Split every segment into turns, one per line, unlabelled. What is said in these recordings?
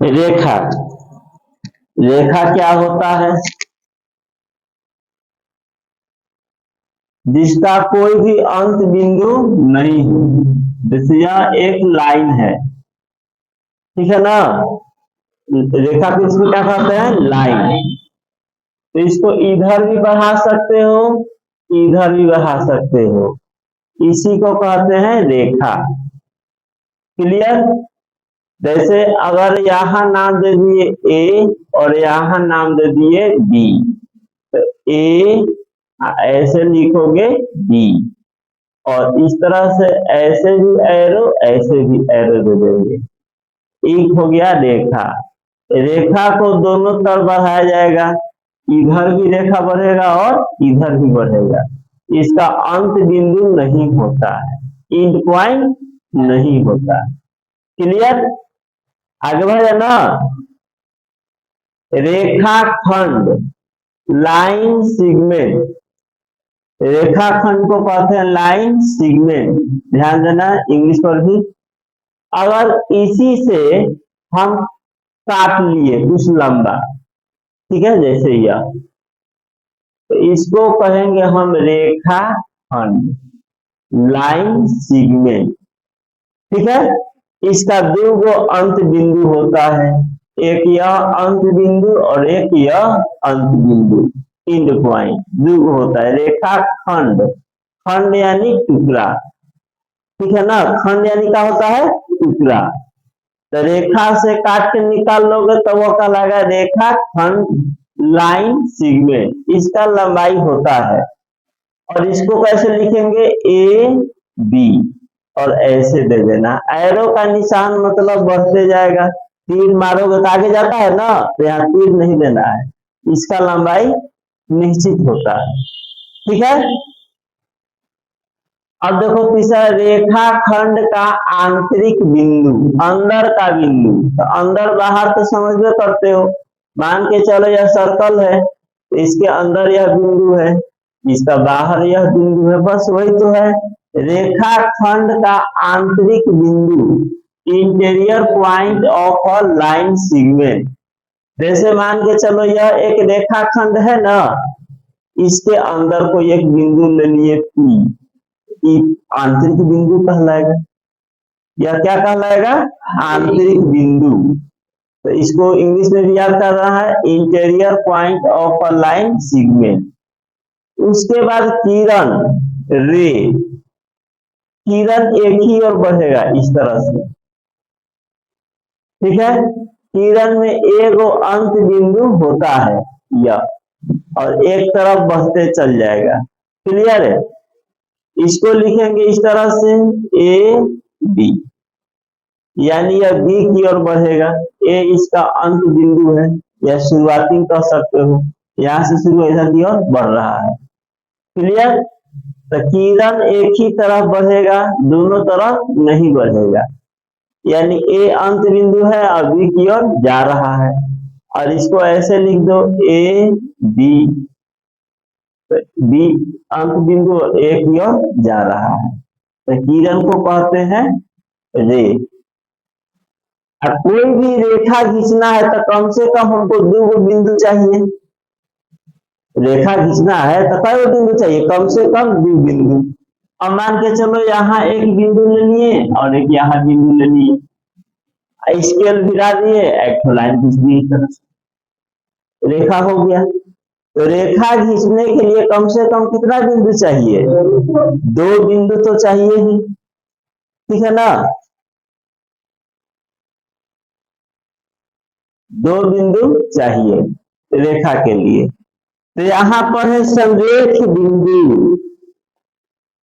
रेखा। रेखा क्या होता है? जिसका कोई भी अंत बिंदु नहीं हो। जैसे यह एक लाइन है, ठीक है ना। रेखा को इसको क्या कहते हैं? लाइन। तो इसको इधर भी बढ़ा सकते हो, इधर भी बढ़ा सकते हो, इसी को कहते हैं रेखा। क्लियर? जैसे अगर यहाँ नाम दे दिए ए और यहाँ नाम दे दिए बी, तो ए ऐसे लिखोगे बी, और इस तरह से ऐसे भी एरो, ऐसे भी एरो दे देंगे। एक हो गया रेखा। रेखा को दोनों तरफ बढ़ाया जाएगा, इधर भी रेखा बढ़ेगा और इधर भी बढ़ेगा। इसका अंत बिंदु नहीं होता है, एंड पॉइंट नहीं होता। क्लियर? आगे बढ़े ना। रेखाखंड, लाइन सेगमेंट। रेखाखंड को कहते हैं लाइन सेगमेंट। ध्यान देना इंग्लिश पर भी। अगर इसी से हम काट लिए कुछ लंबा, ठीक है, जैसे यह, तो इसको कहेंगे हम रेखाखंड, लाइन सेगमेंट। ठीक है। इसका दो गो अंत बिंदु होता है, एक यह अंत बिंदु और एक यह अंत बिंदु, एंड पॉइंट दो होता है। रेखाखंड, खंड यानी टुकड़ा, ठीक है ना। खंड यानी क्या होता है? टुकड़ा। तो रेखा से काट के निकाल लोगे तो वो कहलाएगा रेखाखंड, लाइन सेगमेंट। इसका लंबाई होता है, और इसको कैसे लिखेंगे? ए बी, और ऐसे दे देना। एरो का निशान मतलब बढ़ते जाएगा, तीर मारोगे तो आगे जाता है ना, तो यहाँ तीर नहीं देना है, इसका लंबाई निश्चित होता है। ठीक है। अब देखो तीसरा, रेखाखंड का आंतरिक बिंदु, अंदर का बिंदु। तो अंदर बाहर तो समझ करते हो, मान के चलो यह सर्कल है, तो इसके अंदर यह बिंदु है, इसका बाहर यह बिंदु है, बस वही तो है। रेखाखंड का आंतरिक बिंदु, interior point of a line segment. जैसे मान के चलो यह एक रेखाखंड है ना, इसके अंदर कोई एक बिंदु ले लिए पी, आंतरिक बिंदु कहलाएगा। यह क्या कहलाएगा? आंतरिक बिंदु। तो इसको इंग्लिश में भी याद कर रहा है, interior point of a line segment. उसके बाद किरण, रे, किरण एक ही ओर बढ़ेगा इस तरह से, ठीक है। किरण में एक अंत बिंदु होता है यह, और एक तरफ बढ़ते चल जाएगा। क्लियर है? इसको लिखेंगे इस तरह से, ए बी, यानी यह बी की ओर बढ़ेगा। ए इसका अंत बिंदु है, या शुरुआती कह सकते हो, यहां से शुरू इधर की ओर बढ़ रहा है। क्लियर? तो किरण एक ही तरफ बढ़ेगा, दोनों तरफ नहीं बढ़ेगा, यानी ए अंत बिंदु है और बी की ओर जा रहा है। और इसको ऐसे लिख दो, ए बी, बी अंत बिंदु ए की ओर जा रहा है, तो किरण को कहते हैं रे। और कोई भी रेखा खींचना है तो कम से कम हमको दो बिंदु चाहिए। रेखा खींचना है तो कई बिंदु चाहिए? कम से कम दो बिंदु। अब मान के चलो यहाँ एक बिंदु ले लिए और एक यहाँ बिंदु ले लिए, स्केल गिरा दिए, एक लाइन खींच दी, इस तरह से रेखा हो गया। तो रेखा खींचने के लिए कम से कम कितना बिंदु चाहिए? दो बिंदु तो चाहिए ही, ठीक है ना। दो बिंदु चाहिए रेखा के लिए। तो यहाँ पर है संरेख बिंदु।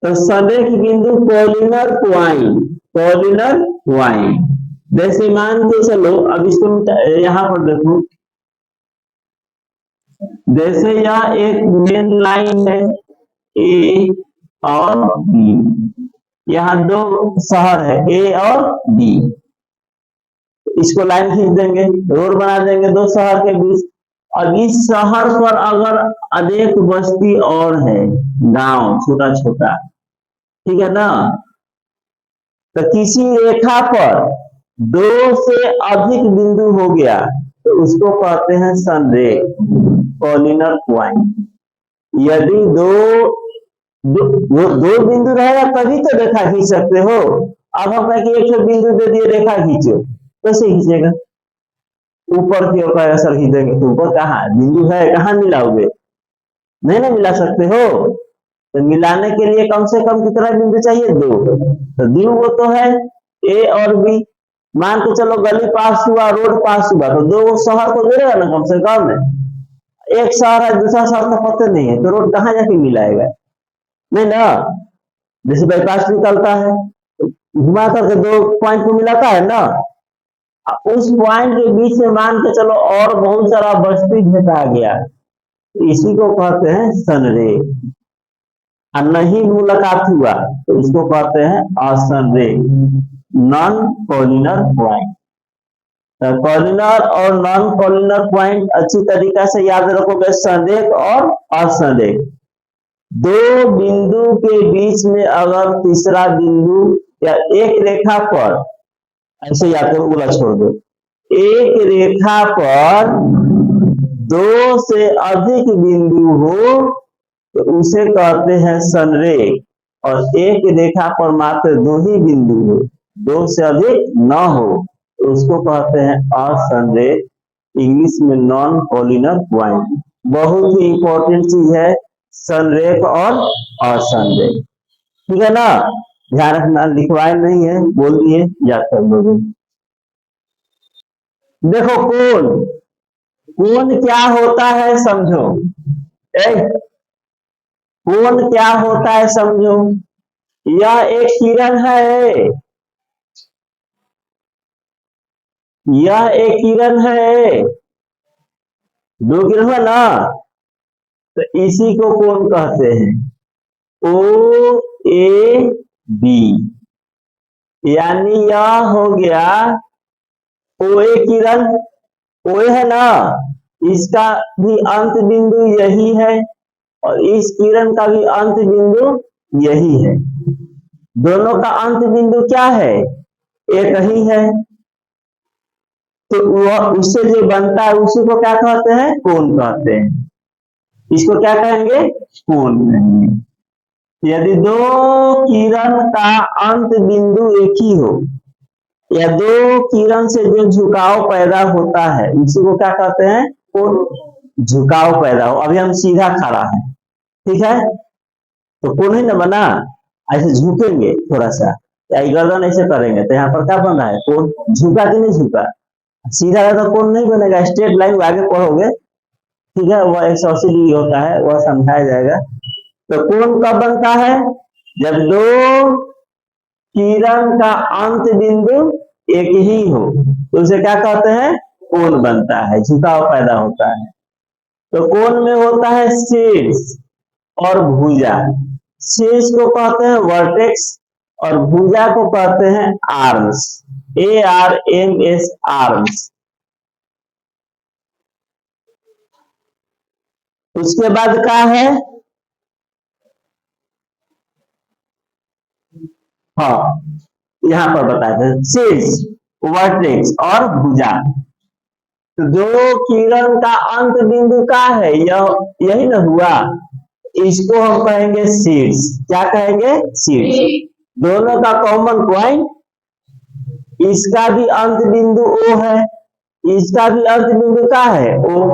तो संरेख बिंदु कॉर्डिनर पॉइंट, कॉर्डिनर पॉइंट। जैसे मान के चलो, अब इसको यहाँ पर देखो, जैसे यह एक मेन लाइन है ए और बी, यहाँ दो शहर है ए और बी, इसको लाइन खींच देंगे, रोड बना देंगे दो शहर के बीच। अब इस शहर पर अगर अनेक बस्ती और है, गांव छोटा छोटा, ठीक है ना, तो किसी रेखा पर दो से अधिक बिंदु हो गया तो उसको कहते हैं संरेख, कॉर्डिनर पॉइंट। यदि दो बिंदु रहेगा तभी तो रेखा खींच सकते हो। अब हम कहें कि एक बिंदु दे दिए रेखा खींचो, कैसे खींचेगा? ऊपर की ओर असर खींचेंगे तो ऊपर कहाँ बिंदु है, कहाँ मिलाओगे? नहीं ना मिला सकते हो। तो मिलाने के लिए कम से कम कितना बिंदु चाहिए? दो। तो द्विगु तो है ए और बी। मान के चलो गली पास हुआ, रोड पास हुआ, तो दो शहर को जोड़ेगा ना कम से कम। एक शहर है दूसरा शहर तो पता नहीं है, तो रोड कहाँ जाके मिलाएगा? नहीं ना। जैसे बाईपास निकलता है घुमा करके दो पॉइंट को मिलाता है ना, उस पॉइंट के बीच में मान के चलो और बहुत सारा वस्तु घटा गया, इसी को कहते हैं संरेख। और नहीं मुलाकात हुआ तो इसको कहते हैं असंरेख, नॉन कॉर्डिनर पॉइंट। कॉर्डिनर और नॉन कॉर्डिनर पॉइंट अच्छी तरीका से याद रखोगे, संरेख और असंरेख। दो बिंदु के बीच में अगर तीसरा बिंदु या एक रेखा पर, ऐसे याद करो, बोला छोड़ दो, एक रेखा पर दो से अधिक बिंदु हो तो उसे कहते हैं संरेख, और एक रेखा पर मात्र दो ही बिंदु हो, दो से अधिक न हो तो उसको कहते हैं असंरेख, इंग्लिश में नॉन कॉर्डिनर पॉइंट। बहुत ही इंपॉर्टेंट चीज है संरेख और असंरेख, ठीक है ना? ध्यान रखना, लिखवाए नहीं है, बोल दिए, याद कर लोगे। देखो कोण, कोण क्या होता है समझो। कोण क्या होता है समझो। यह एक किरण है, यह एक किरण है, दो किरण है ना, तो इसी को कोण कहते हैं, ओ ए बी। यानी यह हो गया ओ ए किरण, ओ ए है ना, इसका भी अंत बिंदु यही है और इस किरण का भी अंत बिंदु यही है। दोनों का अंत बिंदु क्या है? एक ही है। तो वह उससे जो बनता है उसी को क्या कहते हैं? कोण कहते हैं। इसको क्या कहेंगे? कोण कहेंगे। यदि दो किरण का अंत बिंदु एक ही हो या दो किरण से जो झुकाव पैदा होता है इसी को क्या कहते हैं? कोण। झुकाव पैदा हो, अभी हम सीधा खड़ा है, ठीक है, तो कोण ही ना बना। ऐसे झुकेंगे थोड़ा सा या गर्दन ऐसे करेंगे तो यहाँ पर क्या बना है? कोण। झुका कि नहीं झुका? सीधा तो कोण नहीं बनेगा, स्ट्रेट लाइन आगे पढ़ोगे, ठीक है, वह 180 डिग्री होता है, वह समझाया जाएगा। तो कोण कब बनता है? जब दो किरण का अंत बिंदु एक ही हो तो उसे क्या कहते हैं? कोण बनता है, झुकाव पैदा होता है। तो कोण में होता है शीर्ष और भुजा। शीर्ष को कहते हैं वर्टेक्स और भुजा को कहते हैं आर्म्स, ARMS, आर्म्स। उसके बाद क्या है? हाँ, यहाँ पर बताते हैं शीर्ष, वर्टेक्स और भुजा। तो दो किरण का अंत बिंदु क्या है? यही ना हुआ, इसको हम कहेंगे शीर्ष। क्या कहेंगे? शीर्ष। दोनों का कॉमन पॉइंट, इसका भी अंत बिंदु O है, इसका भी अंत बिंदु क्या है? O।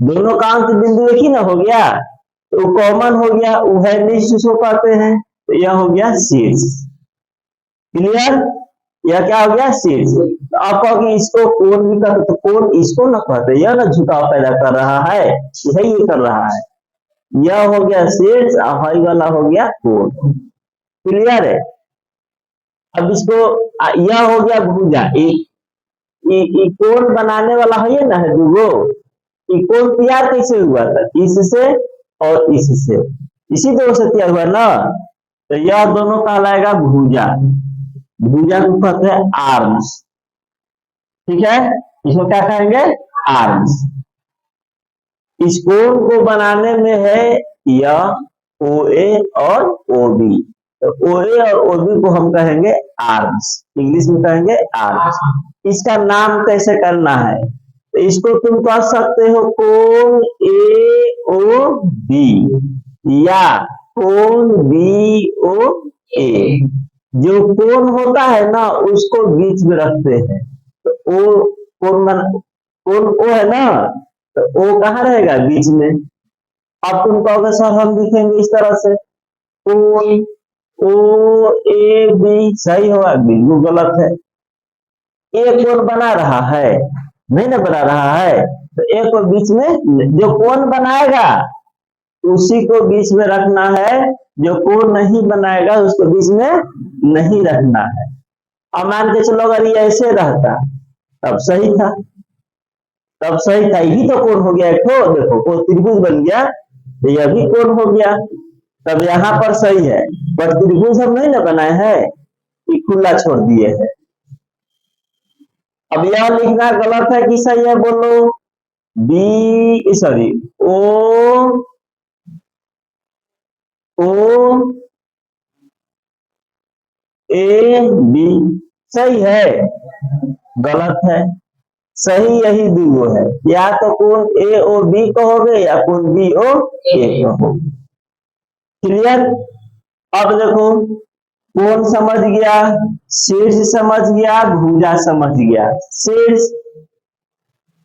दोनों का अंत बिंदु एक ही ना हो गया, तो कॉमन हो गया, उभयनिष्ठ जिसको कहते हैं, तो यह हो गया शीर्ष। क्लियर? यह क्या हो गया? शीर्ष। तो आप कहो कि इसको कोण भी कहते, तो कोण इसको ना कहते, यह ना झुकाव पैदा कर रहा है, यही ये कर रहा है। यह हो गया शीर्ष और हाई वाला हो गया कोण। क्लियर है? अब इसको यह हो गया भुजा। कोण बनाने वाला है ना, है दूगो। कोण तैयार कैसे हुआ था? इससे और इससे, इसी दो से तैयार हुआ ना, तो यह दोनों कहलाएगा भुजा। भुजा को कहते हैं आर्म्स, ठीक है, इसको क्या कहेंगे? आर्म्स। इस कोण को बनाने में है यह OA और OB, तो OA और OB को हम कहेंगे आर्म्स, इंग्लिश में कहेंगे आर्म्स। इसका नाम कैसे करना है, तो इसको तुम कह सकते हो कोण AOB या कोण BOA। जो कोण होता है ना उसको बीच में रखते हैं, तो ओ कोण O है ना, तो O कहाँ रहेगा, बीच में। अब तुम कहोगे सर हम लिखेंगे इस तरह से कोण OAB, सही होगा, बिल्कुल गलत है। एक कोण बना रहा है, नहीं ना बना रहा है, तो एक को बीच में, जो कोण बनाएगा उसी को बीच में रखना है, जो कोण नहीं बनाएगा उसको बीच में नहीं रखना है। अब मान के चलो अगर ये ऐसे रहता तब सही था, तब सही था, यही तो कोण हो गया, देखो देखो वो त्रिभुज बन गया, तो यह भी कोण हो गया, तब यहाँ पर सही है। बट त्रिभुज हम नहीं ना बनाए हैं, ये खुला छोड़ दिए है। अब यह लिखना गलत है कि सही है, बोलो। OAB सही है, गलत है, सही यही दो है, या तो कोण AOB कहोगे या कोण BOA कहोगे। क्लियर। अब देखो कोण समझ गया, शीर्ष समझ गया, भुजा समझ गया। शीर्ष,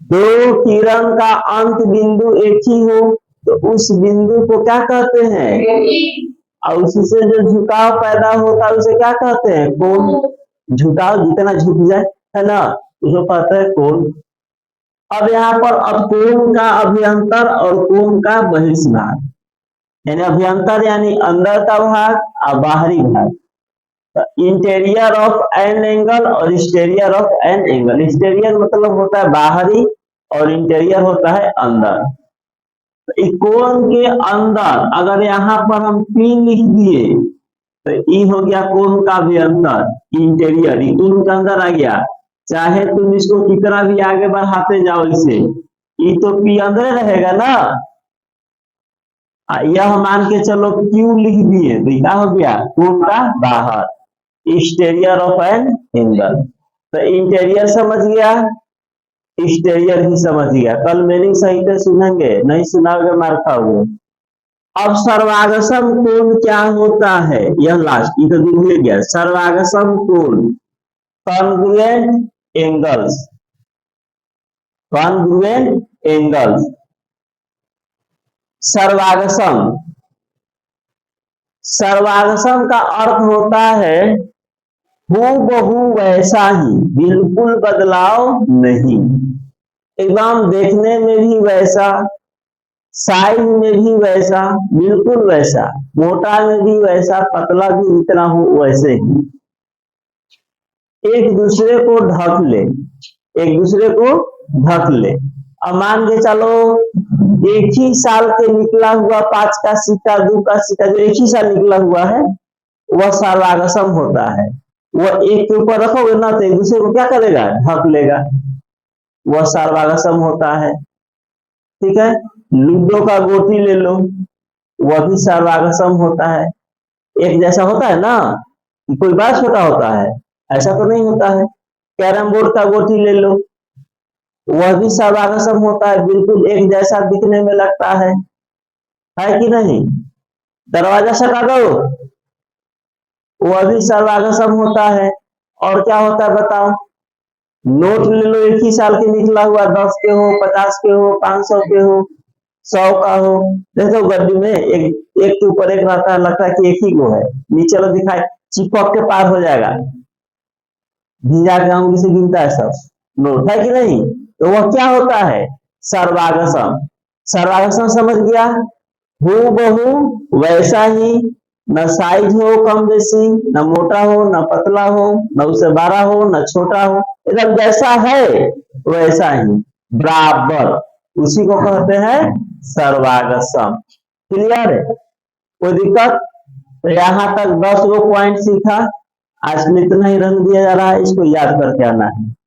दो किरण का अंत बिंदु एक ही हो तो उस बिंदु को क्या कहते हैं, और उससे जो झुकाव पैदा होता है उसे क्या कहते हैं, कोण। झुकाव जितना झुक जाए है ना, उसको कहते हैं कोण। अब यहाँ पर अब कोण का अभ्यंतर और कोण का बहिर्भाग, यानी अभ्यंतर यानी अंदर का भाग और बाहरी भाग, इंटीरियर ऑफ एन एंगल और exterior of an angle. Exterior मतलब होता है बाहरी और इंटीरियर होता है अंदर। तो कोण के अंदर अगर यहाँ पर हम P लिख दिए तो ई हो गया कोण का अभ्यंतर, इंटीरियर, कोण के अंदर आ गया। चाहे तुम इसको कितना भी आगे बढ़ाते जाओ इसे, ई तो P अंदर रहेगा ना। यह मान के चलो Q लिख दिए तो क्या हो गया, कोण का बाहर, एक्सटीरियर ऑफ एन एंगल। तो इंटीरियर समझ गया, एक्सटीरियर ही समझ गया। कल मीनिंग सही से सुनेंगे, नहीं सुनाओगे मार खाओगे। अब सर्वागसम कोण क्या होता है, यह लास्ट, ये तो भूल गया। सर्वागसम कोण, कॉन्ग्रुएंट एंगल्स, कॉन्ग्रुएंट एंगल्स। सर्वागसम, सर्वागसम का अर्थ होता है हूबहू वैसा ही, बिल्कुल बदलाव नहीं, एकदम देखने में भी वैसा, साइज में भी वैसा, बिल्कुल वैसा, मोटा में भी वैसा, पतला भी जितना हो वैसे ही, एक दूसरे को ढक ले, एक दूसरे को ढक ले। अब मान के चलो एक ही साल के निकला हुआ 5 का सिक्का, 2 का सिक्का, जो एक ही साल निकला हुआ है वह सर्वागसम होता है। वह एक के ऊपर रखोगे ना तो एक दूसरे को क्या करेगा, ढक लेगा, वह सर्वागसम होता है। ठीक है। लूडो का गोटी ले लो, वह भी सर्वागसम होता है। एक जैसा होता है ना, कोई बड़ा छोटा होता है, ऐसा तो नहीं होता है। कैरम बोर्ड का गोटी ले लो, वह भी सर्वागसम होता है, बिल्कुल एक जैसा दिखने में लगता है कि नहीं। दरवाजा सटा दो, वह भी सर्वागसम होता है। और क्या होता है बताओ, नोट ले लो, एक ही साल के निकला हुआ, 10 के हो, 50 के हो, 500 के हो, 100 का हो, देखो गड्डी में एक के ऊपर एक रहता है, लगता है कि एक ही को है, नीचे लो दिखाए, चिपक के पार हो जाएगा, भीजा के अंगुली से गिनता है सब नोट, है कि नहीं। तो वह क्या होता है, सर्वागसम। सर्वागसम समझ गया, हूबहू वैसा ही, न साइज हो कम बेसी, न मोटा हो, न पतला हो, न उससे बड़ा हो, न छोटा हो, एकदम जैसा है वैसा ही, बराबर, उसी को कहते हैं सर्वागसम। क्लियर है, कोई दिक्कत। तो यहाँ तक 10 गो पॉइंट सीखा, आज में इतना ही रन दिया जा रहा है, इसको याद करके आना है।